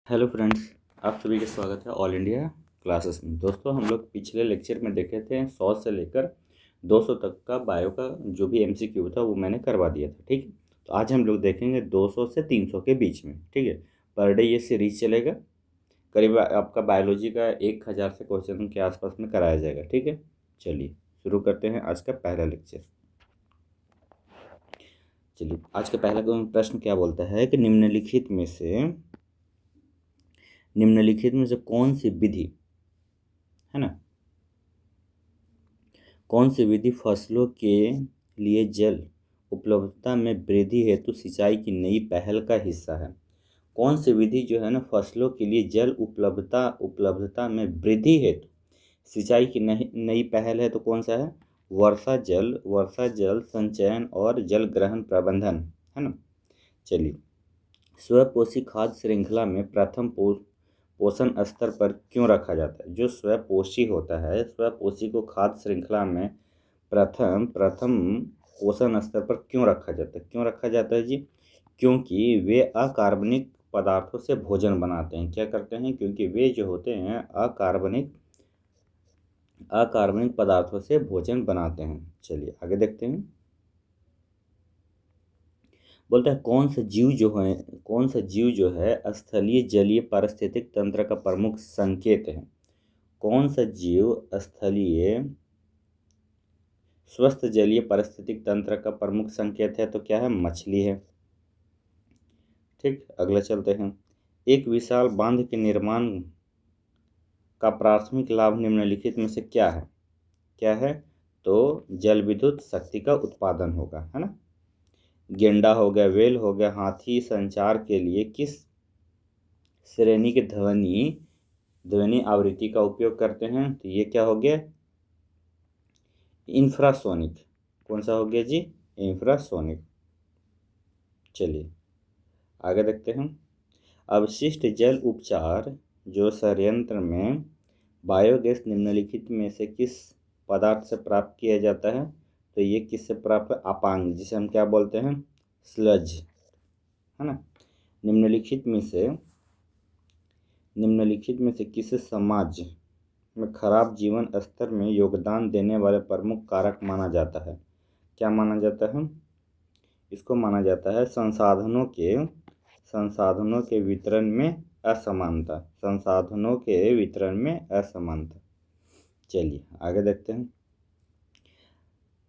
Hello friends, आप सभी का स्वागत है ऑल इंडिया क्लासेस में। दोस्तों, हम लोग पिछले लेक्चर में देखे थे 100 से लेकर 200 तक का बायो का जो भी एमसीक्यू था वो मैंने करवा दिया था। ठीक है, तो आज हम लोग देखेंगे 200 से 300 के बीच में। ठीक है, पर डे ये सीरीज चलेगा। करीब आपका बायोलॉजी का 1000 से क्वेश्चन के आसपास में कराया जाएगा। ठीक है, चलिए शुरू करते हैं आज का पहला लेक्चर। चलिए, आज का पहला प्रश्न क्या बोलता है कि निम्नलिखित में से कौन सी विधि है ना, कौन सी विधि फसलों के लिए जल उपलब्धता में वृद्धि हेतु सिंचाई की नई पहल का हिस्सा है? कौन सी विधि जो है ना, फसलों के लिए जल उपलब्धता में वृद्धि हेतु सिंचाई की नई पहल है? तो कौन सा है? वर्षा जल संचयन और जल ग्रहण प्रबंधन, है ना। चलिए, स्वपोषी खाद्य श्रृंखला में प्रथम पोषण स्तर पर क्यों रखा जाता है? जो स्वपोषी होता है, स्वपोषी को खाद्य श्रृंखला में प्रथम पोषण स्तर पर क्यों रखा जाता है? क्यों रखा जाता है जी? क्योंकि वे अकार्बनिक पदार्थों से भोजन बनाते हैं। क्या करते हैं? क्योंकि वे जो होते हैं अकार्बनिक पदार्थों से भोजन बनाते हैं। चलिए आगे देखते हैं। बोलता है कौन सा जीव जो है स्थलीय जलीय पारिस्थितिक तंत्र का प्रमुख संकेत है? कौन सा जीव स्थलीय स्वस्थ जलीय पारिस्थितिक तंत्र का प्रमुख संकेत है? तो क्या है? मछली है। ठीक, अगला चलते हैं। एक विशाल बांध के निर्माण का प्राथमिक लाभ निम्नलिखित में से क्या है? क्या है? तो जल विद्युत शक्ति का उत्पादन होगा, है ना। गेंडा हो गया, वेल हो गया, हाथी संचार के लिए किस श्रेणी के ध्वनि आवृत्ति का उपयोग करते हैं? तो ये क्या हो गया? इंफ्रासोनिक। कौन सा हो गया जी? इंफ्रासोनिक। चलिए आगे देखते हैं। अवशिष्ट जल उपचार जो संयंत्र में बायोगैस निम्नलिखित में से किस पदार्थ से प्राप्त किया जाता है? तो ये किससे प्राप्त है? अपांग, जिसे हम क्या बोलते हैं? स्लज, है ना। निम्नलिखित में से किस समाज में खराब जीवन स्तर में योगदान देने वाले प्रमुख कारक माना जाता है? क्या माना जाता है? इसको माना जाता है संसाधनों के वितरण में असमानता। चलिए आगे देखते हैं।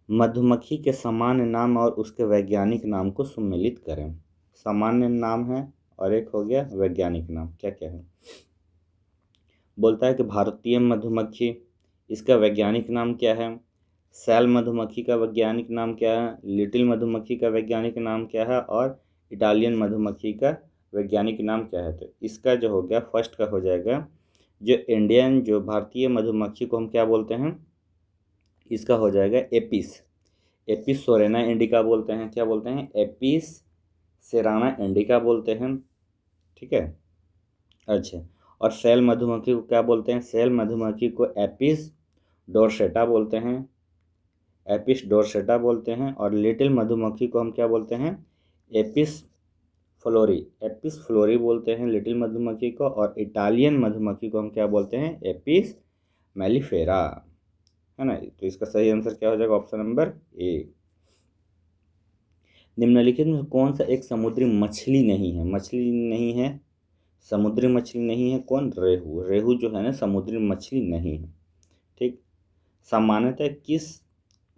मधुमक्खी के सामान्य नाम और उसके वैज्ञानिक नाम को सम्मिलित करें। सामान्य नाम है और एक हो गया वैज्ञानिक नाम। क्या क्या है? बोलता है कि भारतीय मधुमक्खी, इसका वैज्ञानिक नाम क्या है? सेल मधुमक्खी का वैज्ञानिक नाम क्या है? लिटिल मधुमक्खी का वैज्ञानिक नाम क्या है? और इटालियन मधुमक्खी का वैज्ञानिक नाम क्या है? तो इसका जो हो गया फर्स्ट का हो जाएगा, जो भारतीय मधुमक्खी को हम क्या बोलते हैं? इसका हो जाएगा एपिस सोरेना इंडिका बोलते हैं। क्या बोलते हैं? एपिस सेराना इंडिका बोलते हैं। ठीक है, अच्छा। और सेल मधुमक्खी को क्या बोलते हैं? सेल मधुमक्खी को एपिस डोरसेटा बोलते हैं। और लिटिल मधुमक्खी को हम क्या बोलते हैं? एपिस फ्लोरी बोलते हैं लिटिल मधुमक्खी को। और इटालियन मधुमक्खी को हम क्या बोलते हैं? एपिस मेलिफेरा, है ना। तो इसका सही आंसर क्या हो जाएगा? Option number A. निम्नलिखित में कौन सा एक समुद्री मछली नहीं है? समुद्री मछली नहीं है कौन? रेहू जो है ना, समुद्री मछली नहीं है। ठीक, सामान्यतः किस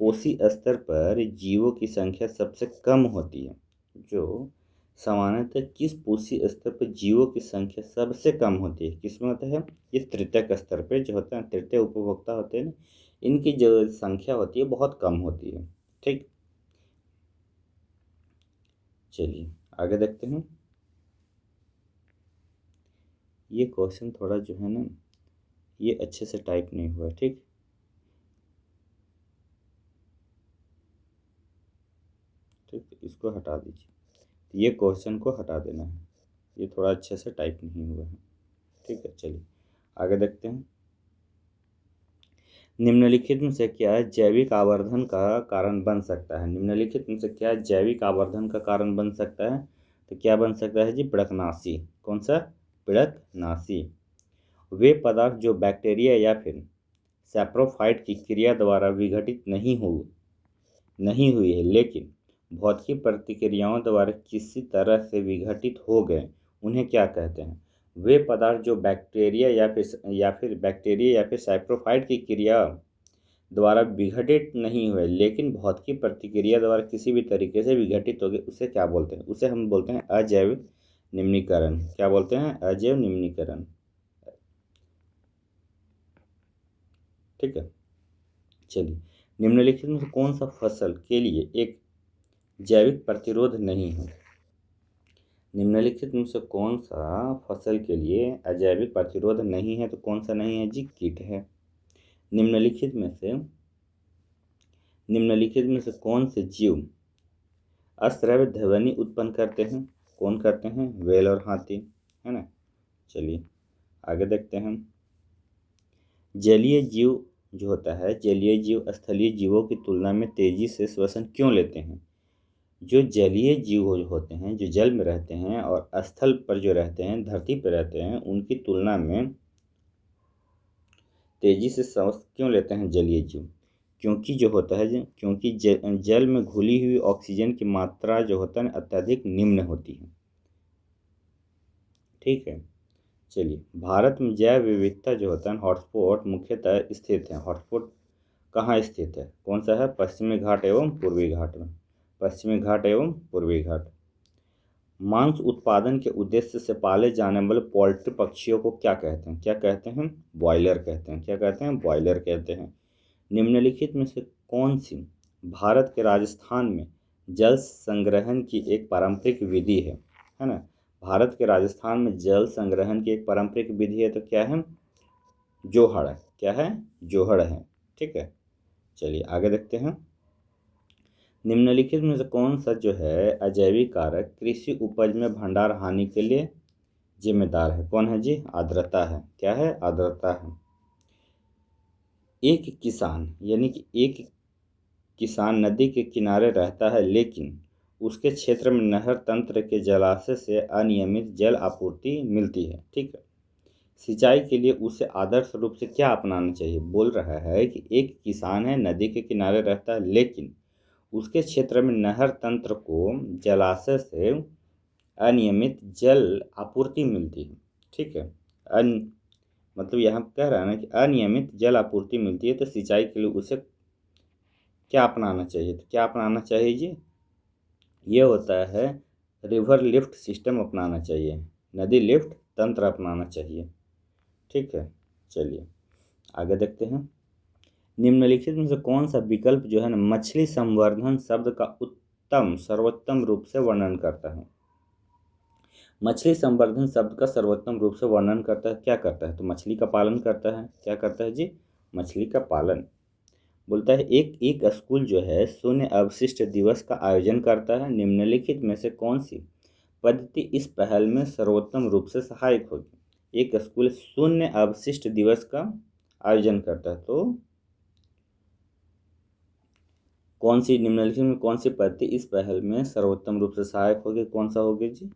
पोषी स्तर पर जीवों की संख्या सबसे कम होती है? जो सामान्यतः किस पोषी स्तर पर जीवों की संख्या सबसे कम होती है? किसमें होता है? ये तृतीयक स्तर पे जो होता है, तृतीय उपभोक्ता होते हैं, इनकी जो संख्या होती है बहुत कम होती है। ठीक, चलिए आगे देखते हैं। ये क्वेश्चन थोड़ा जो है ना, ये अच्छे से टाइप नहीं हुआ। ठीक, इसको हटा दीजिए। ये क्वेश्चन को हटा देना है, ये थोड़ा अच्छे से टाइप नहीं हुआ है। ठीक है, चलिए आगे देखते हैं। निम्नलिखित में से क्या जैविक आवर्धन का कारण बन सकता है? निम्नलिखित में से क्या जैविक आवर्धन का कारण बन सकता है? तो क्या बन सकता है जी? पड़कनाशी। कौन सा? पीड़कनाशी। वे पदार्थ जो बैक्टीरिया या फिर सैप्रोफाइट की क्रिया द्वारा विघटित नहीं हुई है लेकिन भौतिक प्रतिक्रियाओं द्वारा किसी तरह से विघटित हो गए, उन्हें क्या कहते हैं? वे पदार्थ जो बैक्टीरिया या फिर सैप्रोफाइट की क्रिया द्वारा विघटित नहीं हुए लेकिन भौतिक प्रतिक्रिया द्वारा किसी भी तरीके से विघटित हो गए, उसे क्या बोलते हैं? उसे हम बोलते हैं अजैव निम्नीकरण। क्या बोलते हैं? अजैव निम्नीकरण। ठीक है, चलिए। निम्नलिखित में से कौन सा फसल के लिए एक जैविक प्रतिरोध नहीं है? निम्नलिखित में से कौन सा फसल के लिए अजैविक प्रतिरोध नहीं है? तो कौन सा नहीं है जी? कीट है। निम्नलिखित में से कौन से जीव अश्रव्य ध्वनि उत्पन्न करते हैं? कौन करते हैं? व्हेल और हाथी, है ना। चलिए आगे देखते हैं। जलीय जीव जो होता है, जलीय जीव स्थलीय जीवों की तुलना में तेजी से श्वसन क्यों लेते हैं? जो जलीय जीव होते हैं, जो जल में रहते हैं और स्थल पर जो रहते हैं, धरती पर रहते हैं, उनकी तुलना में तेजी से सांस क्यों लेते हैं जलीय जीव? क्योंकि जो होता है क्योंकि जल में घुली हुई ऑक्सीजन की मात्रा जो होता है अत्यधिक निम्न होती है। ठीक है, चलिए। भारत में जैव विविधता जो होता है हॉटस्पॉट मुख्यतः स्थित है। हॉटस्पॉट कहाँ स्थित है? कौन सा है? पश्चिमी घाट एवं पूर्वी घाट में। पश्चिमी घाट एवं पूर्वी घाट। मांस उत्पादन के उद्देश्य से पाले जाने वाले पोल्ट्री पक्षियों को क्या कहते हैं? क्या कहते हैं? बॉयलर कहते हैं। क्या कहते हैं? बॉयलर कहते हैं। निम्नलिखित में से कौन सी भारत के राजस्थान में जल संग्रहण की एक पारंपरिक विधि है ना? भारत के राजस्थान में जल संग्रहण की एक पारंपरिक विधि है, तो क्या है? जोहड़ है। क्या है? जोहड़ है। ठीक है, चलिए आगे देखते हैं। निम्नलिखित में से कौन सा जो है अजैविक कारक कृषि उपज में भंडार हानि के लिए जिम्मेदार है? कौन है जी? आर्द्रता है। क्या है? आर्द्रता है। एक किसान नदी के किनारे रहता है लेकिन उसके क्षेत्र में नहर तंत्र के जलाशय से अनियमित जल आपूर्ति मिलती है। ठीक है, सिंचाई के लिए उसे आदर्श रूप से क्या अपनाना चाहिए? बोल रहा है कि एक किसान है, नदी के किनारे रहता है लेकिन उसके क्षेत्र में नहर तंत्र को जलाशय से अनियमित जल आपूर्ति मिलती है। ठीक है, मतलब यहाँ कह रहा है ना कि अनियमित जल आपूर्ति मिलती है, तो सिंचाई के लिए उसे क्या अपनाना चाहिए? तो क्या अपनाना चाहिए जी? ये होता है रिवर लिफ्ट सिस्टम अपनाना चाहिए, नदी लिफ्ट तंत्र अपनाना चाहिए। ठीक है, चलिए आगे देखते हैं। निम्नलिखित में से कौन सा विकल्प जो है ना मछली संवर्धन शब्द का सर्वोत्तम रूप से वर्णन करता है? मछली संवर्धन शब्द का सर्वोत्तम रूप से वर्णन करता है, क्या करता है? तो मछली का पालन करता है। क्या करता है जी? मछली का पालन। बोलता है एक स्कूल जो है शून्य अवशिष्ट दिवस का आयोजन करता है। निम्नलिखित में से कौन सी पद्धति इस पहल में सर्वोत्तम रूप से सहायक होगी? एक स्कूल शून्य अवशिष्ट दिवस का आयोजन करता है, तो कौन सी निम्नलिखित में कौन सी पद्धति इस पहल में सर्वोत्तम रूप से सहायक होगी? कौन सा होगी जी?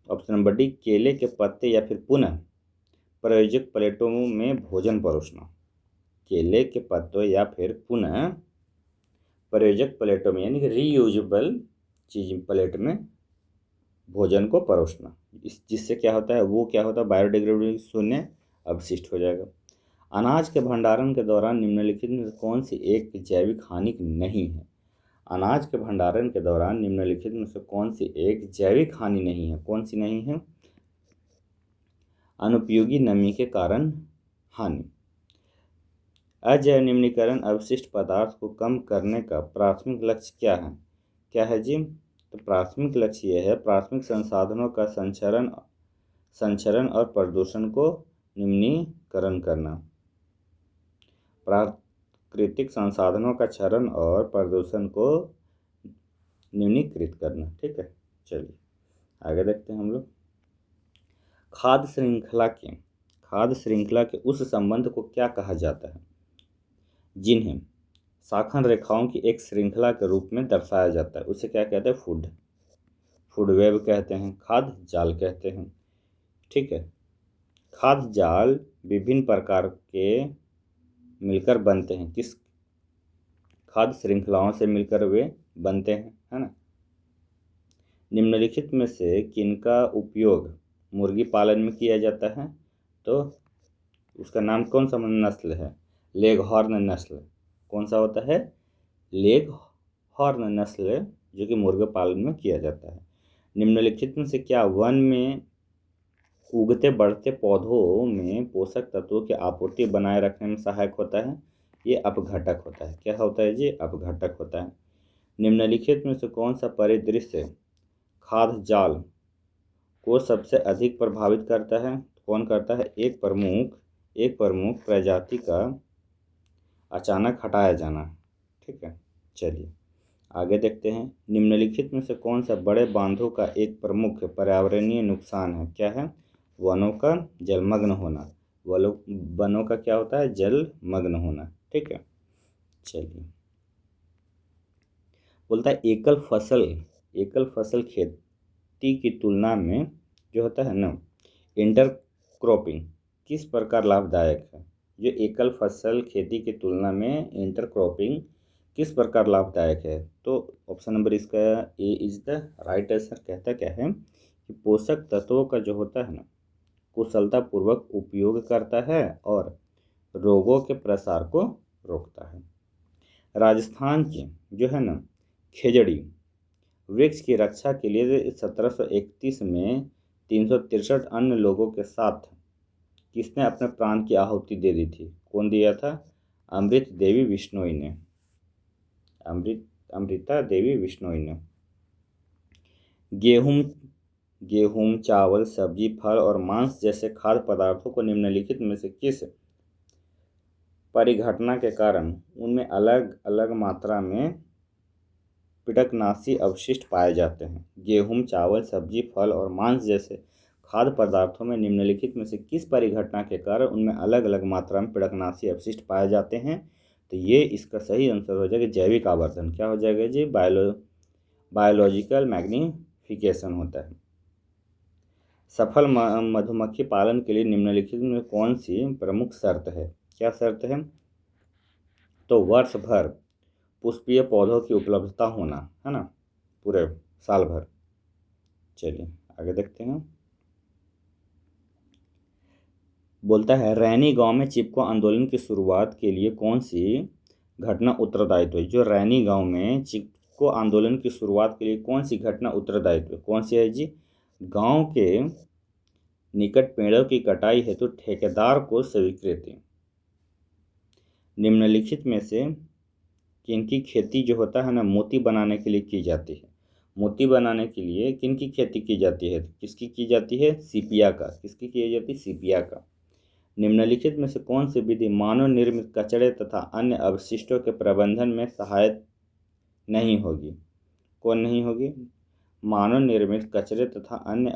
ऑप्शन नंबर डी, केले के पत्ते या फिर पुनः प्रयोजक प्लेटों में भोजन परोसना। केले के पत्तों या फिर पुनः प्रयोजक प्लेटों में यानी कि रीयूजेबल चीज प्लेट में भोजन को परोसना, जिससे क्या होता है? वो क्या होता है? बायोडिग्रेडेबल शून्य अवशिष्ट हो जाएगा। अनाज के भंडारण के दौरान निम्नलिखित में से कौन सी एक जैविक हानि नहीं है? अनाज के भंडारण के दौरान निम्नलिखित में से कौन सी एक जैविक हानि नहीं है? कौन सी नहीं है? अनुपयोगी नमी के कारण हानि। अजैव निम्नीकरण अवशिष्ट पदार्थ को कम करने का प्राथमिक लक्ष्य क्या है? क्या है जी? तो प्राथमिक लक्ष्य यह है प्राथमिक संसाधनों का संचरण और प्रदूषण को निम्नीकरण करना। प्राकृतिक संसाधनों का क्षरण और प्रदूषण को निम्नीकृत करना। ठीक है, चलिए आगे देखते हैं हम लोग। खाद्य श्रृंखला के उस संबंध को क्या कहा जाता है जिन्हें शाखन रेखाओं की एक श्रृंखला के रूप में दर्शाया जाता है? उसे क्या कहते हैं? फूड वेब कहते हैं, खाद्य जाल कहते हैं। ठीक है। खाद्य जाल विभिन्न प्रकार के मिलकर बनते हैं। किस खाद्य श्रृंखलाओं से मिलकर वे बनते हैं, है ना। निम्नलिखित में से किनका उपयोग मुर्गी पालन में किया जाता है? तो उसका नाम कौन सा नस्ल है? लेगहॉर्न नस्ल। कौन सा होता है? लेगहॉर्न नस्ल, जो कि मुर्गे पालन में किया जाता है। निम्नलिखित में से क्या वन में उगते बढ़ते पौधों में पोषक तत्वों की आपूर्ति बनाए रखने में सहायक होता है? ये अपघटक होता है। क्या होता है जी? अपघटक होता है। निम्नलिखित में से कौन सा परिदृश्य खाद्य जाल को सबसे अधिक प्रभावित करता है? कौन करता है? एक प्रमुख प्रजाति का अचानक हटाया जाना। ठीक है, चलिए आगे देखते हैं। निम्नलिखित में से कौन सा बड़े बांधों का एक प्रमुख पर्यावरणीय नुकसान है? क्या है? वनों का जलमग्न होना। वनों का क्या होता है? जलमग्न होना। ठीक है, चलिए बोलता है एकल फसल खेती की तुलना में जो होता है ना, इंटरक्रॉपिंग किस प्रकार लाभदायक है? जो एकल फसल खेती की तुलना में इंटरक्रॉपिंग किस प्रकार लाभदायक है? तो ऑप्शन नंबर इसका ए इज द राइट आंसर। कहता क्या है कि पोषक तत्वों का जो होता है ना, कुशलतापूर्वक उपयोग करता है और रोगों के प्रसार को रोकता है। राजस्थान की जो है ना खेजड़ी वृक्ष की रक्षा के लिए 1731 में 363 अन्य लोगों के साथ किसने अपने प्राण की आहुति दे दी थी? कौन दिया था? अमृता देवी बिश्नोई ने। अमृता देवी बिश्नोई ने। गेहूं, चावल, सब्जी, फल और मांस जैसे खाद्य पदार्थों को निम्नलिखित में से किस परिघटना के कारण उनमें अलग अलग मात्रा में पिडकनाशी अवशिष्ट पाए जाते हैं? गेहूं, चावल, सब्जी, फल और मांस जैसे खाद्य पदार्थों में निम्नलिखित में से किस परिघटना के कारण उनमें अलग अलग मात्रा में पिडकनाशी अवशिष्ट पाए जाते हैं? तो ये इसका सही आंसर हो जाएगा जैविक आवर्धन। क्या हो जाएगा जी? बायोलॉजिकल मैग्निफिकेशन होता है। सफल मधुमक्खी पालन के लिए निम्नलिखित में कौन सी प्रमुख शर्त है? क्या शर्त है? तो वर्ष भर पुष्पीय पौधों की उपलब्धता होना, है ना, पूरे साल भर। चलिए आगे देखते हैं। बोलता है रैनी गांव में चिपको आंदोलन की शुरुआत के लिए कौन सी घटना उत्तरदायित्व है? जो रैनी गांव में चिपको आंदोलन की शुरुआत के लिए कौन सी घटना उत्तरदायित्व है? कौन सी है जी? गांव के निकट पेड़ों की कटाई हेतु ठेकेदार को स्वीकृति। निम्नलिखित में से किनकी खेती जो होता है ना मोती बनाने के लिए की जाती है? मोती बनाने के लिए किनकी खेती की जाती है? किसकी की जाती है? सीपिया का। किसकी की जाती है? सीपिया का। निम्नलिखित में से कौन सी विधि मानव निर्मित कचरे तथा अन्य अवशिष्टों के प्रबंधन में सहायक नहीं होगी? कौन नहीं होगी? मानव निर्मित कचरे तथा अन्य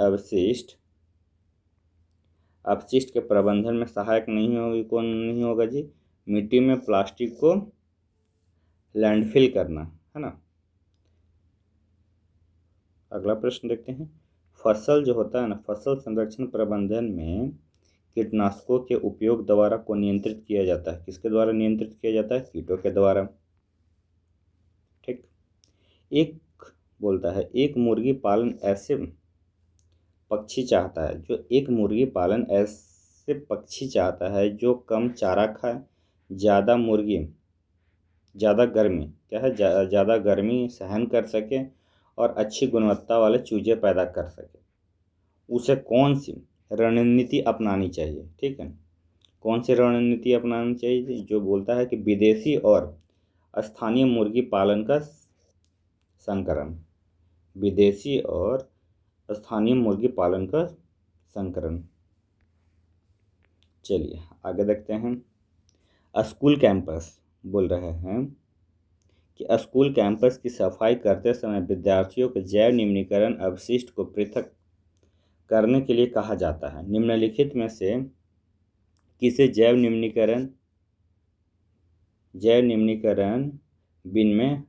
अपशिष्ट के प्रबंधन में सहायक नहीं होगी। कौन नहीं होगा जी? मिट्टी में प्लास्टिक को लैंडफिल करना, है ना। अगला प्रश्न देखते हैं। फसल जो होता है ना, फसल संरक्षण प्रबंधन में कीटनाशकों के उपयोग द्वारा को नियंत्रित किया जाता है? किसके द्वारा नियंत्रित किया जाता है? कीटों के द्वारा। ठीक। एक बोलता है एक मुर्गी पालन ऐसे पक्षी चाहता है जो कम चारा खाए, ज़्यादा गर्मी क्या है ज़्यादा गर्मी सहन कर सके और अच्छी गुणवत्ता वाले चूजे पैदा कर सके। उसे कौन सी रणनीति अपनानी चाहिए? ठीक है, कौन सी रणनीति अपनानी चाहिए? जो बोलता है कि विदेशी और स्थानीय मुर्गी पालन का संकरण। विदेशी और स्थानीय मुर्गी पालन का संकरण। चलिए आगे देखते हैं। स्कूल कैंपस बोल रहे हैं कि स्कूल कैंपस की सफाई करते समय विद्यार्थियों के जैव निम्नीकरण अवशिष्ट को पृथक करने के लिए कहा जाता है। निम्नलिखित में से किसे जैव निम्नीकरण बिन में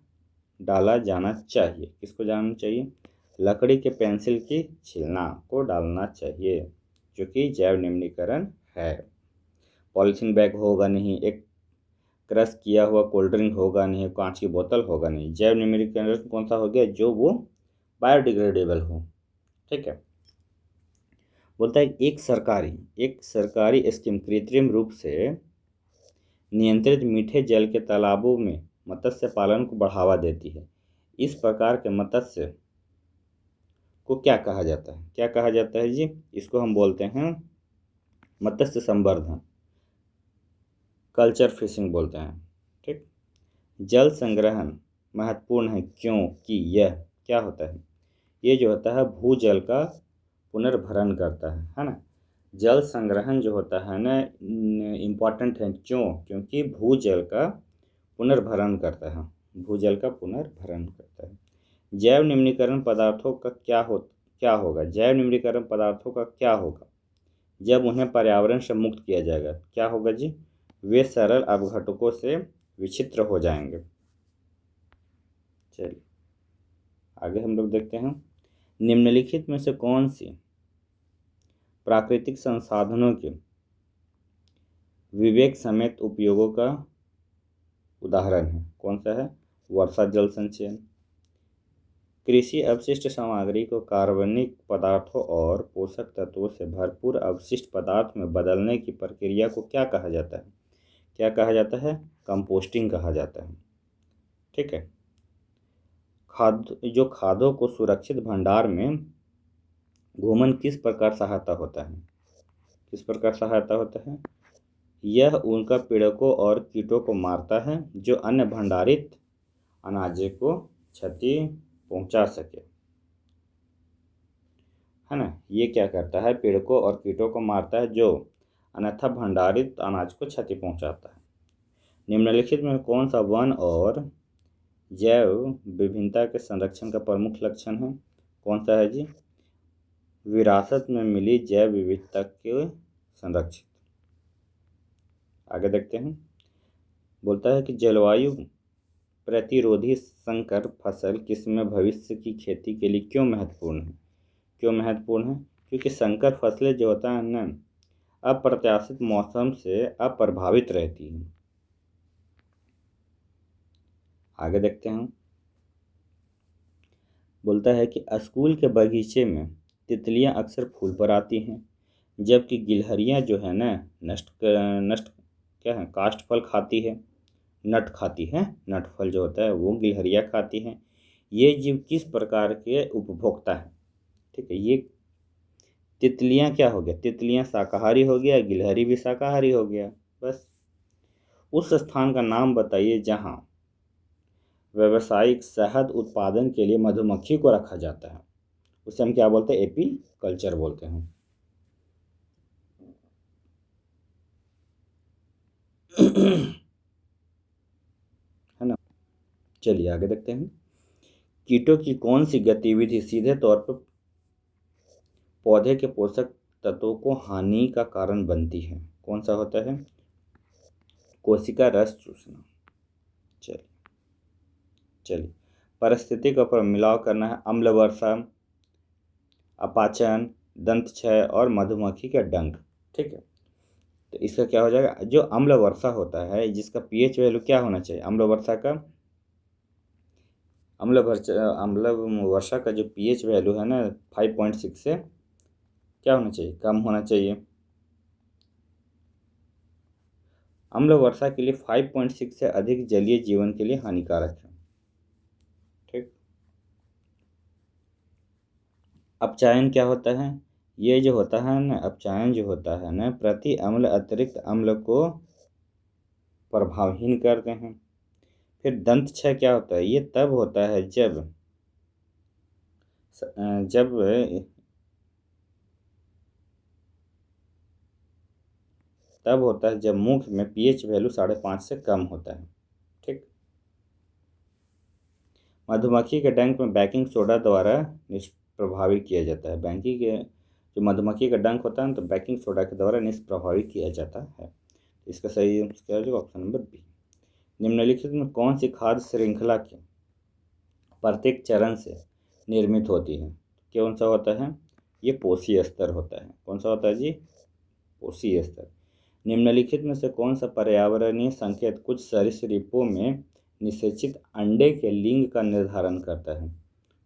डाला जाना चाहिए? किसको जाना चाहिए? लकड़ी के पेंसिल की छिलना को डालना चाहिए। जो कि जैव निम्नीकरण है। पॉलीथीन बैग होगा नहीं, एक क्रश किया हुआ कोल्ड ड्रिंक होगा नहीं, कांच की बोतल होगा नहीं। जैव निम्नीकरण कौन सा हो गया? जो वो बायोडिग्रेडेबल हो। ठीक है। बोलता है एक सरकारी स्कीम कृत्रिम रूप से नियंत्रित मीठे जल के तालाबों में मत्स्य पालन को बढ़ावा देती है। इस प्रकार के मत्स्य को क्या कहा जाता है? क्या कहा जाता है जी? इसको हम बोलते हैं मत्स्य संवर्धन, कल्चर फिशिंग बोलते हैं। ठीक। जल संग्रहण महत्वपूर्ण है क्योंकि यह क्या होता है? ये जो होता है भूजल का पुनर्भरण करता है ना। जल संग्रहण जो होता है ना इम्पॉर्टेंट है, क्योंकि भूजल का पुनर्भरण करता है, भूजल का पुनर्भरण करता है। जैव निम्नीकरण पदार्थों का क्या होगा? जैव निम्नीकरण पदार्थों का क्या होगा जब उन्हें पर्यावरण से मुक्त किया जाएगा? क्या होगा जी? वे सरल अपघटकों से विचित्र हो जाएंगे। चलिए आगे हम लोग देखते हैं, निम्नलिखित में से कौन सी प्राकृतिक संसाधनों के विवेक समेत उपयोगों का उदाहरण है? कौन सा है? वर्षा जल संचयन। कृषि अपशिष्ट सामग्री को कार्बनिक पदार्थों और पोषक तत्वों से भरपूर अवशिष्ट पदार्थ में बदलने की प्रक्रिया को क्या कहा जाता है? क्या कहा जाता है? कंपोस्टिंग कहा जाता है। ठीक है। खादों को सुरक्षित भंडार में घूमन किस प्रकार सहायता होता है? किस प्रकार सहायता होता है? यह उनका पीड़कों और कीटों को मारता है जो अन्य भंडारित अनाज को क्षति पहुंचा सके, है ना। ये क्या करता है? पीड़कों और कीटों को मारता है जो अन्यथा भंडारित अनाज को क्षति पहुंचाता है। निम्नलिखित में कौन सा वन और जैव विभिन्नता के संरक्षण का प्रमुख लक्षण है? कौन सा है जी? विरासत में मिली जैव विविधता के संरक्षित। आगे देखते हैं। बोलता है कि जलवायु प्रतिरोधी संकर फसल किस्में भविष्य की खेती के लिए क्यों महत्वपूर्ण है? क्यों महत्वपूर्ण है? क्योंकि संकर फसलें जो होता है ना अप्रत्याशित मौसम से अप्रभावित रहती हैं। आगे देखते हैं। बोलता है कि स्कूल के बगीचे में तितलियां अक्सर फूल पर आती हैं, जबकि गिलहरियां जो है ना नष्ट क्या है काष्ठ फल खाती है, नट खाती है। नट फल जो होता है वो गिलहरियां खाती हैं। ये जीव किस प्रकार के उपभोक्ता हैं? ठीक है। ये तितलियां क्या हो गया? तितलियां शाकाहारी हो गया, गिलहरी भी शाकाहारी हो गया। बस उस स्थान का नाम बताइए जहां व्यावसायिक शहद उत्पादन के लिए मधुमक्खी को रखा जाता है। उसे हम क्या बोलते हैं? एपी कल्चर बोलते हैं। है ना। चलिए आगे देखते हैं। कीटों की कौन सी गतिविधि सीधे तौर पर पौधे के पोषक तत्वों को हानि का कारण बनती है? कौन सा होता है? कोशिका रस चूसना। चलिए चलिए पारिस्थितिक पर मिलाव करना है। अम्ल वर्षा, अपाचन, दंत क्षय और मधुमक्खी का डंक। ठीक है। तो इसका क्या हो जाएगा? जो अम्ल वर्षा होता है जिसका पीएच वैल्यू क्या होना चाहिए? अम्ल वर्षा का जो पीएच वैल्यू है ना 5.6 से क्या होना चाहिए? कम होना चाहिए। अम्ल वर्षा के लिए 5.6 से अधिक जलीय जीवन के लिए हानिकारक है। ठीक। अपचायन क्या होता है? ये जो होता है ना अपचायन जो होता है ना प्रति अम्ल अतिरिक्त अम्ल को प्रभावहीन करते हैं। फिर दंत क्षय क्या होता है? ये तब होता है जब तब होता है जब मुख में पीएच वैल्यू 5.5 से कम होता है। ठीक। मधुमक्खी के डंक में बेकिंग सोडा द्वारा निष्प्रभावी किया जाता है। जो मधुमक्खी का डंक होता है ना तो बेकिंग सोडा के द्वारा निष्प्रभावी किया जाता है। इसका सही क्या हो जाएगा? Option number B. निम्नलिखित में कौन सी खाद्य श्रृंखला के प्रत्येक चरण से निर्मित होती है? कौन सा होता है? ये पोषी स्तर होता है। कौन सा होता है जी? पोषी स्तर। निम्नलिखित में से कौन सा पर्यावरणीय संकेत कुछ सरीसृपों में निषेचित अंडे के लिंग का निर्धारण करता है?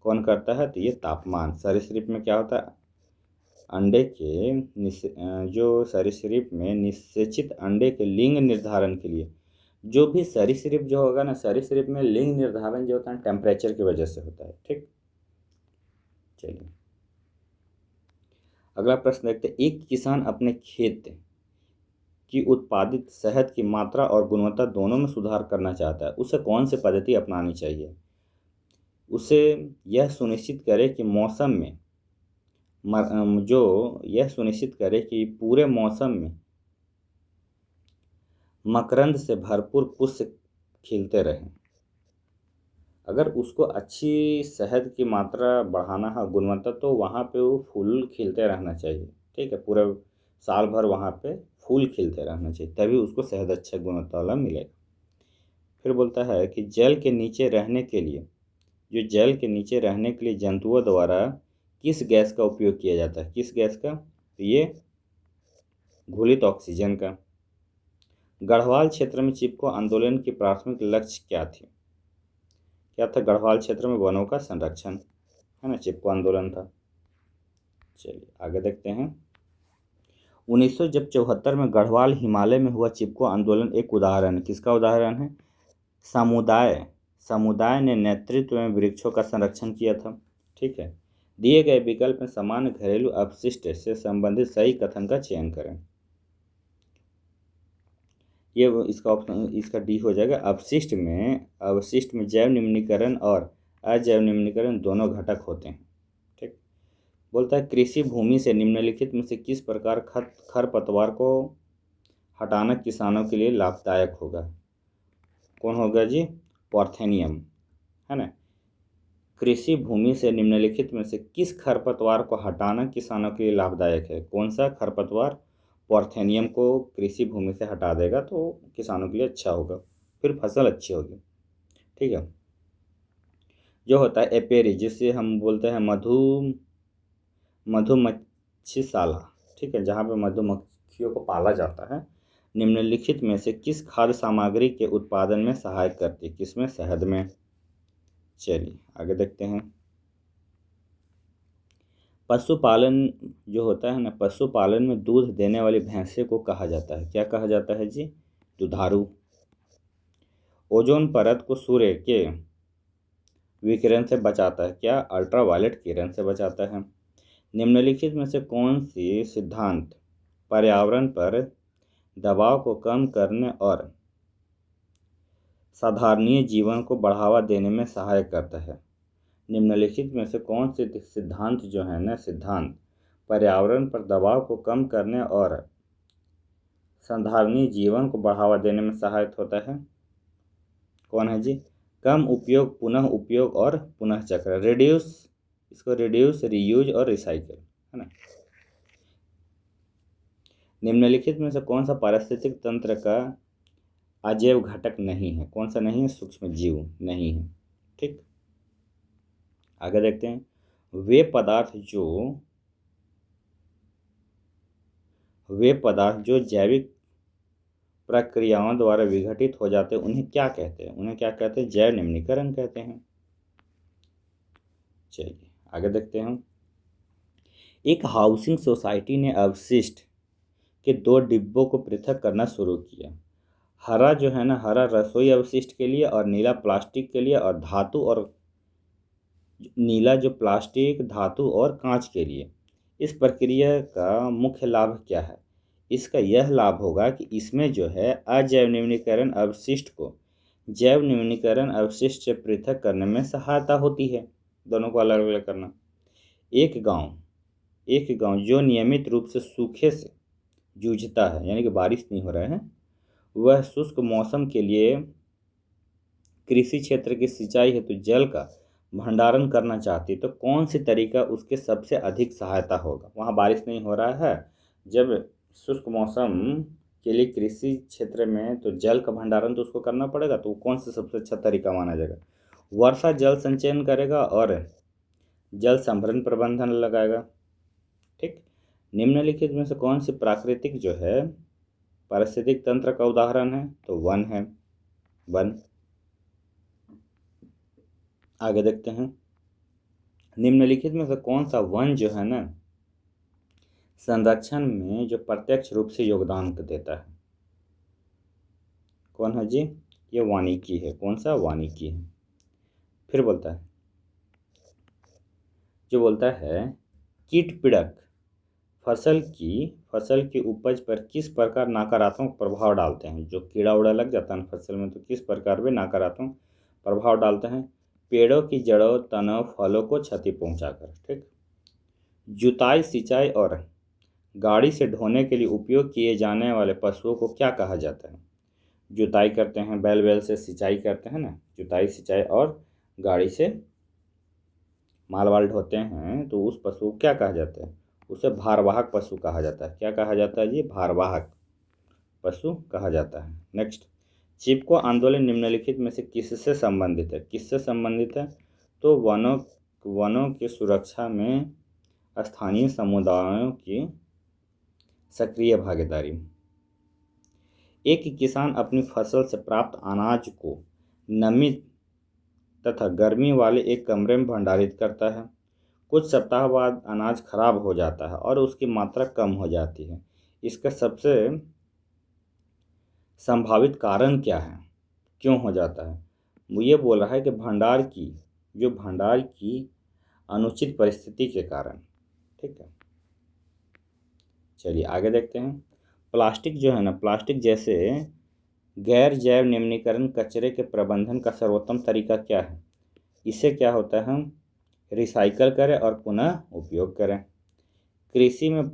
कौन करता है? तो ये तापमान। सरीसृप में क्या होता है? अंडे के जो सरीसृप में निषेचित अंडे के लिंग निर्धारण के लिए, जो भी सरीसृप जो होगा ना, सरीसृप में लिंग निर्धारण जो होता है टेम्परेचर की वजह से होता है। ठीक, चलिए अगला प्रश्न देखते हैं। एक किसान अपने खेत की उत्पादित शहद की मात्रा और गुणवत्ता दोनों में सुधार करना चाहता है, उसे कौन सी पद्धति अपनानी चाहिए? उसे यह सुनिश्चित करे कि मौसम में जो यह सुनिश्चित करे कि पूरे मौसम में मकरंद से भरपूर पुष्प खिलते रहें। अगर उसको अच्छी शहद की मात्रा बढ़ाना है, गुणवत्ता, तो वहाँ पे वो फूल खिलते रहना चाहिए। ठीक है, पूरे साल भर वहाँ पे फूल खिलते रहना चाहिए, तभी उसको शहद अच्छा गुणवत्ता वाला मिलेगा। फिर बोलता है कि जल के नीचे रहने के लिए, जो जल के नीचे रहने के लिए जंतुओं द्वारा किस गैस का उपयोग किया जाता है? किस गैस का? तो ये घुलित ऑक्सीजन का। गढ़वाल क्षेत्र में चिपको आंदोलन की प्राथमिक लक्ष्य क्या थे? क्या था गढ़वाल क्षेत्र में? वनों का संरक्षण, है ना, चिपको आंदोलन था। चलिए आगे देखते हैं। 1974 में गढ़वाल हिमालय में हुआ चिपको आंदोलन एक उदाहरण है। किसका उदाहरण है? समुदाय ने नेतृत्व में वृक्षों का संरक्षण किया था। ठीक है, दिए गए विकल्प में सामान्य घरेलू अपशिष्ट से संबंधित सही कथन का चयन करें। ये इसका ऑप्शन, इसका डी हो जाएगा। अवशिष्ट में जैव निम्नीकरण और अजैव निम्नीकरण दोनों घटक होते हैं। ठीक, बोलता है कृषि भूमि से निम्नलिखित में से किस प्रकार खरपतवार को हटाना किसानों के लिए लाभदायक होगा? कौन होगा जी? पार्थेनियम, है ना। कृषि भूमि से निम्नलिखित में से किस खरपतवार को हटाना किसानों के लिए लाभदायक है? कौन सा खरपतवार? पार्थेनियम को कृषि भूमि से हटा देगा तो किसानों के लिए अच्छा होगा, फिर फसल अच्छी होगी। ठीक है, जो होता है एपेरी, जिसे हम बोलते हैं मधुमक्खीशाला, ठीक है, जहाँ पे मधुमक्खियों को पाला जाता है, निम्नलिखित में से किस खाद्य सामग्री के उत्पादन में सहायक करती है? किसमें? शहद में। चलिए आगे देखते हैं। पशुपालन जो होता है ना, पशुपालन में दूध देने वाली भैंसे को कहा जाता है, क्या कहा जाता है जी? दुधारू। ओजोन परत को सूर्य के विकिरण से बचाता है, क्या? अल्ट्रावायलेट किरण से बचाता है। निम्नलिखित में से कौन सी सिद्धांत पर्यावरण पर दबाव को कम करने और साधारणीय जीवन को बढ़ावा देने में सहायक करता है? निम्नलिखित में से कौन से सिद्धांत जो है ना, सिद्धांत पर्यावरण पर दबाव को कम करने और साधारणीय जीवन को बढ़ावा देने में सहायक होता है? कौन है जी? कम उपयोग, पुनः उपयोग और पुनः चक्र। रिड्यूस, रीयूज और रिसाइकल, है ना। निम्नलिखित में से कौन सा पारिस्थितिक तंत्र का अजैव घटक नहीं है? कौन सा नहीं है? सूक्ष्म जीव नहीं है। ठीक, आगे देखते हैं। वे पदार्थ जो जैविक प्रक्रियाओं द्वारा विघटित हो जाते हैं उन्हें क्या कहते हैं? उन्हें क्या कहते हैं? जैव निम्नीकरण कहते हैं। चलिए आगे देखते हैं। एक हाउसिंग सोसाइटी ने अवशिष्ट के 2 डिब्बों को पृथक करना शुरू किया। हरा जो है ना, हरा रसोई अवशिष्ट के लिए और नीला प्लास्टिक के लिए, और नीला जो प्लास्टिक, धातु और कांच के लिए। इस प्रक्रिया का मुख्य लाभ क्या है? इसका यह लाभ होगा कि इसमें जो है अजैव निम्नीकरण अवशिष्ट को जैव निम्नीकरण अवशिष्ट से पृथक करने में सहायता होती है। दोनों को अलग अलग करना। एक गांव जो नियमित रूप से सूखे से जूझता है, यानी कि बारिश नहीं हो रहा है, वह शुष्क मौसम के लिए कृषि क्षेत्र की सिंचाई हेतु जल का भंडारण करना चाहती, तो कौन सी तरीका उसके सबसे अधिक सहायता होगा? वहाँ बारिश नहीं हो रहा है, जब शुष्क मौसम के लिए कृषि क्षेत्र में तो जल का भंडारण तो उसको करना पड़ेगा, तो कौन सा सबसे अच्छा तरीका माना जाएगा? वर्षा जल संचयन करेगा और जल संभरण प्रबंधन लगाएगा। ठीक। निम्नलिखित में से कौन सी प्राकृतिक जो है पारिस्थितिक तंत्र का उदाहरण है? तो वन है, वन। आगे देखते हैं, निम्नलिखित में से कौन सा वन जो है ना संरक्षण में जो प्रत्यक्ष रूप से योगदान देता है? कौन है जी? ये वानिकी है। कौन सा? वानिकी है। फिर बोलता है, जो बोलता है कीट पीड़क फसल की उपज पर किस प्रकार नकारात्मक प्रभाव डालते हैं? जो कीड़ा उड़ा लग जाता है ना फसल में, तो किस प्रकार वे नकारात्मक प्रभाव डालते हैं? पेड़ों की जड़ों, तनों, फलों को क्षति पहुंचाकर। ठीक। जुताई, सिंचाई और गाड़ी से ढोने के लिए उपयोग किए जाने वाले पशुओं को क्या कहा जाता है? जुताई करते हैं, बैल से सिंचाई करते हैं ना, जुताई, सिंचाई और गाड़ी से माल वाल ढोते हैं, तो उस पशु को क्या कहा जाता है? उसे भारवाहक पशु कहा जाता है। क्या कहा जाता है जी? भारवाहक पशु कहा जाता है। नेक्स्ट, चिपको आंदोलन निम्नलिखित में से किससे संबंधित है? किससे संबंधित है? तो वनों की सुरक्षा में स्थानीय समुदायों की सक्रिय भागीदारी। एक किसान अपनी फसल से प्राप्त अनाज को नमी तथा गर्मी वाले एक कमरे में भंडारित करता है। कुछ सप्ताह बाद अनाज खराब हो जाता है और उसकी मात्रा कम हो जाती है। इसका सबसे संभावित कारण क्या है? क्यों हो जाता है? वो ये बोल रहा है कि भंडार की अनुचित परिस्थिति के कारण। ठीक है, चलिए आगे देखते हैं। प्लास्टिक जो है ना, प्लास्टिक जैसे गैर जैव निम्नीकरण कचरे के प्रबंधन का सर्वोत्तम तरीका क्या है? इससे क्या होता है? हम रिसाइकल करें और पुनः उपयोग करें। कृषि में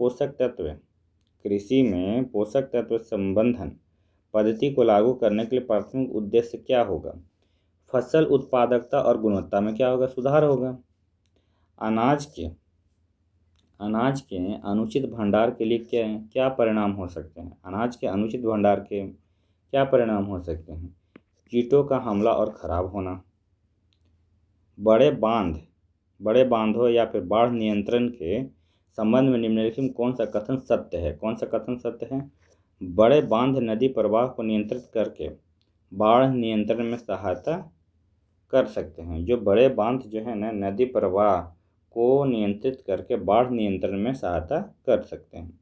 पोषक तत्व संबंधन पद्धति को लागू करने के लिए प्राथमिक उद्देश्य क्या होगा? फसल उत्पादकता और गुणवत्ता में क्या होगा? सुधार होगा। अनाज के अनुचित भंडार के लिए क्या परिणाम हो सकते हैं? अनाज के अनुचित भंडार के क्या परिणाम हो सकते हैं? कीटों का हमला और खराब होना। बड़े बांधों या फिर बाढ़ नियंत्रण के संबंध में निम्नलिखित में कौन सा कथन सत्य है? कौन सा कथन सत्य है? बड़े बांध नदी प्रवाह को नियंत्रित करके बाढ़ नियंत्रण में सहायता कर सकते हैं। जो बड़े बांध जो है ना नदी प्रवाह को नियंत्रित करके बाढ़ नियंत्रण में सहायता कर सकते हैं।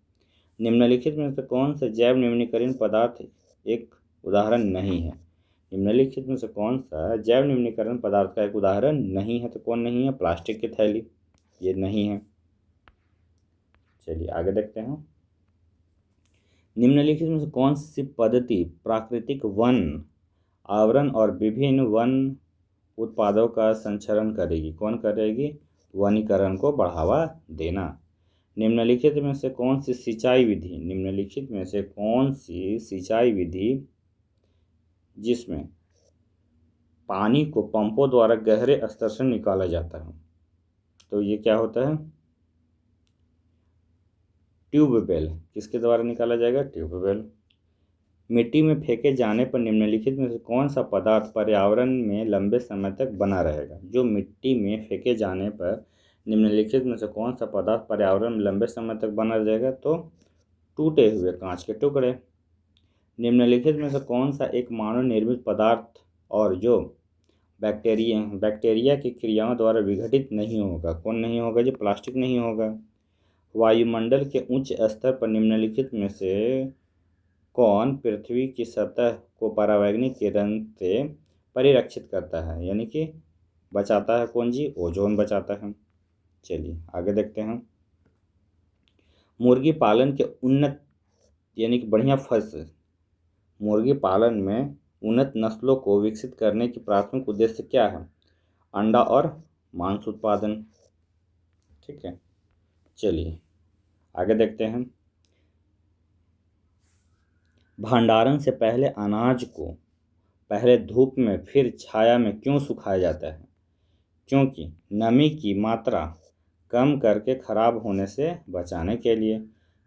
निम्नलिखित में से कौन सा जैव निम्नीकरण पदार्थ एक उदाहरण नहीं है? निम्नलिखित में से कौन सा जैव निम्नीकरण पदार्थ का एक उदाहरण नहीं है? तो कौन नहीं है? प्लास्टिक की थैली, ये नहीं है। चलिए आगे देखते हैं। निम्नलिखित में से कौन सी पद्धति प्राकृतिक वन आवरण और विभिन्न वन उत्पादों का संरक्षण करेगी? कौन करेगी? वनीकरण को बढ़ावा देना। निम्नलिखित में से कौन सी सिंचाई विधि जिसमें पानी को पंपों द्वारा गहरे स्तर से निकाला जाता है? तो ये क्या होता है? ट्यूबवेल। किसके द्वारा निकाला जाएगा? ट्यूबवेल। मिट्टी में फेंके जाने पर निम्नलिखित में से कौन सा पदार्थ पर्यावरण में लंबे समय तक बना रहेगा? जो मिट्टी में फेंके जाने पर निम्नलिखित में से कौन सा पदार्थ पर्यावरण में लंबे समय तक बना रहेगा? तो टूटे हुए कांच के टुकड़े। निम्नलिखित में से कौन सा एक मानव निर्मित पदार्थ और जो बैक्टीरिया की क्रियाओं द्वारा विघटित नहीं होगा? कौन नहीं होगा? जो प्लास्टिक नहीं होगा। वायुमंडल के उच्च स्तर पर निम्नलिखित में से कौन पृथ्वी की सतह को परावैंगनिक किरण से परिरक्षित करता है, यानी कि बचाता है? कौन जी? ओजोन बचाता है। चलिए आगे देखते हैं। मुर्गी पालन के उन्नत यानी कि बढ़िया फसल, मुर्गी पालन में उन्नत नस्लों को विकसित करने की प्राथमिक उद्देश्य क्या है? अंडा और मांस उत्पादन। ठीक है, चलिए आगे देखते हैं। भंडारण से पहले अनाज को पहले धूप में फिर छाया में क्यों सुखाया जाता है? क्योंकि नमी की मात्रा कम करके खराब होने से बचाने के लिए।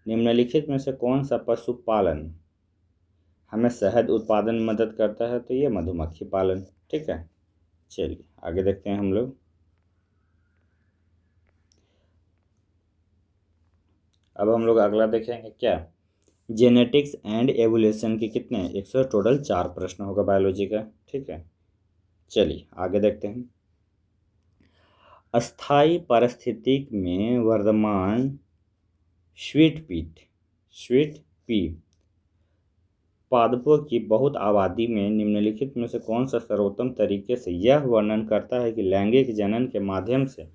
निम्नलिखित में से कौन सा पशुपालन हमें शहद उत्पादन में मदद करता है? तो ये मधुमक्खी पालन। ठीक है, चलिए आगे देखते हैं हम लोग। अब हम लोग अगला देखेंगे क्या, जेनेटिक्स एंड एवोल्यूशन के कितने 100 टोटल 4 प्रश्न होगा बायोलॉजी का। ठीक है, चलिए आगे देखते हैं। अस्थाई पारिस्थितिक में वर्तमान स्वीट पी पादपों की बहुत आबादी में निम्नलिखित में से कौन सा सर्वोत्तम तरीके से यह वर्णन करता है कि लैंगिक जनन के माध्यम से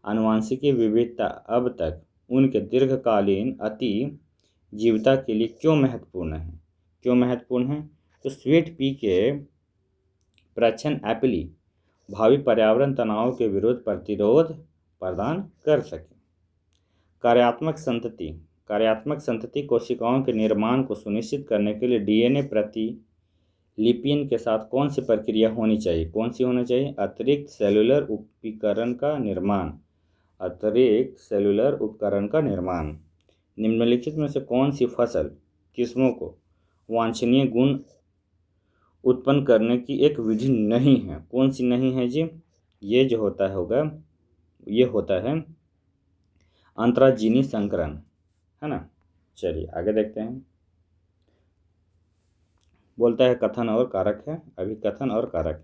आनुवंशिकी विविधता अब तक उनके दीर्घकालीन अति जीवता के लिए क्यों महत्वपूर्ण है। क्यों महत्वपूर्ण है, तो स्वीट पी के प्रच्छन्न एपिली भावी पर्यावरण तनाव के विरुद्ध प्रतिरोध प्रदान कर सके। कार्यात्मक संतति कोशिकाओं के निर्माण को सुनिश्चित करने के लिए डीएनए प्रतिलिपिन के साथ कौन सी प्रक्रिया होनी चाहिए। कौन सी होनी चाहिए, अतिरिक्त सेलुलर उपकरण का निर्माण। निम्नलिखित में से कौन सी फसल किस्मों को वांछनीय गुण उत्पन्न करने की एक विधि नहीं है। कौन सी नहीं है जी, ये जो होता है अंतराजीनी संकरण, है ना। चलिए आगे देखते हैं। बोलता है कथन और कारक है, अभी कथन और कारक।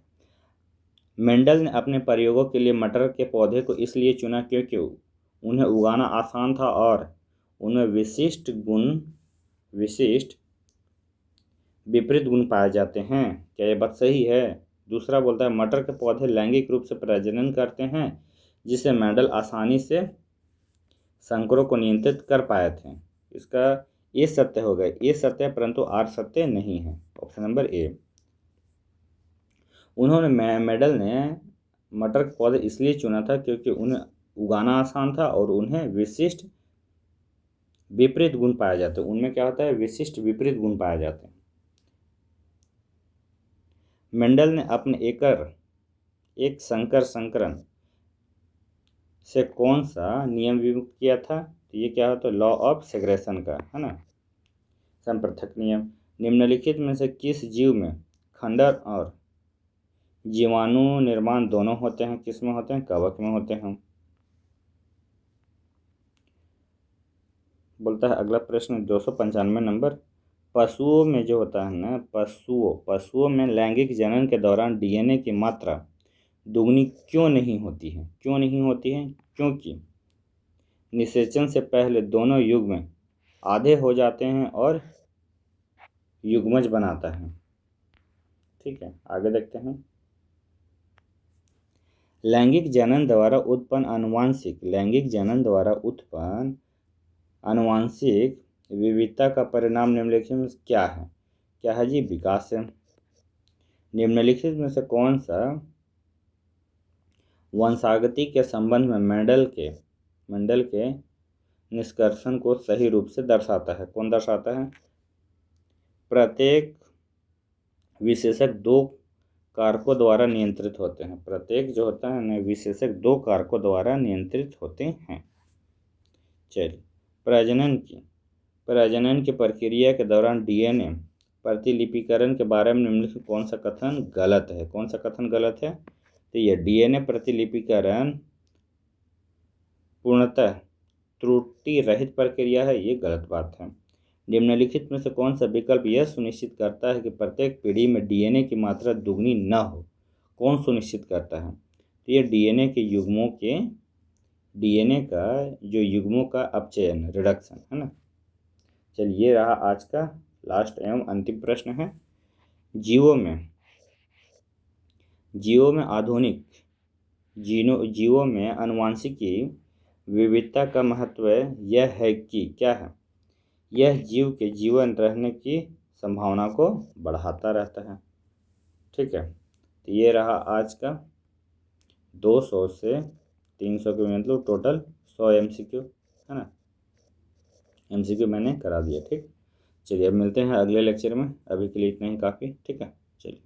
मेंडल ने अपने प्रयोगों के लिए मटर के पौधे को इसलिए चुना क्योंकि उन्हें उगाना आसान था और उनमें विशिष्ट विपरीत गुण पाए जाते हैं। क्या ये बात सही है। दूसरा बोलता है मटर के पौधे लैंगिक रूप से प्रजनन करते हैं, जिसे मेंडल आसानी से संकरों को नियंत्रित कर पाए थे। इसका ये सत्य हो गए, ये सत्य है परंतु आर सत्य नहीं है। Option number A. उन्होंने मेंडल ने मटर के पौधे इसलिए चुना था क्योंकि उन्हें उगाना आसान था और उन्हें विशिष्ट विपरीत गुण पाए जाते हैं। उनमें क्या होता है, विशिष्ट विपरीत गुण पाए जाते हैं। मेंडल ने अपने एक संकरण से कौन सा नियम विमुक्त किया था, तो ये क्या होता है, लॉ ऑफ सेग्रेशन का, है ना, संपृथक नियम। निम्नलिखित में से किस जीव में खंडर और जीवाणु निर्माण दोनों होते हैं। किस में होते हैं, कवक में होते हैं। बोलता है अगला प्रश्न 295 नंबर, पशुओं में जो होता है ना, पशुओं में लैंगिक जनन के दौरान डीएनए की मात्रा दुगनी क्यों नहीं होती है। क्यों नहीं होती है, क्योंकि निषेचन से पहले दोनों युग्म आधे हो जाते हैं और युग्मज बनाता है। ठीक है, आगे देखते हैं। लैंगिक जनन द्वारा उत्पन्न आनुवांशिक विविधता का परिणाम निम्नलिखित में क्या है। क्या है जी, विकास है। निम्नलिखित में से कौन सा वंशागति के संबंध में मेंडल के निष्कर्षण को सही रूप से दर्शाता है। कौन दर्शाता है, प्रत्येक विशेषक 2 कारकों द्वारा नियंत्रित होते हैं। प्रत्येक जो होता है विशेषक 2 कारकों द्वारा नियंत्रित होते हैं। चलिए, प्रजनन की प्रक्रिया के दौरान डीएनए प्रतिलिपिकरण के बारे में निम्नलिखित कौन सा कथन गलत है। कौन सा कथन गलत है, तो यह डीएनए प्रतिलिपिकरण पूर्णतः त्रुटि रहित प्रक्रिया है, ये गलत बात है। निम्नलिखित में से कौन सा विकल्प यह सुनिश्चित करता है कि प्रत्येक पीढ़ी में डीएनए की मात्रा दुगनी न हो। कौन सुनिश्चित करता है, तो ये युग्मों का अपचयन, रिडक्शन, है ना। चलिए, ये रहा आज का लास्ट एवं अंतिम प्रश्न है। जीवों में आनुवंशिकी विविधता का महत्व यह है कि क्या है, यह जीव के जीवन रहने की संभावना को बढ़ाता रहता है। ठीक है, तो ये रहा आज का 200 से 300 के मतलब टोटल 100 MCQ, है ना। MCQ मैंने करा दिया। ठीक, चलिए अब मिलते हैं अगले लेक्चर में। अभी के लिए इतना ही काफ़ी। ठीक है, चलिए।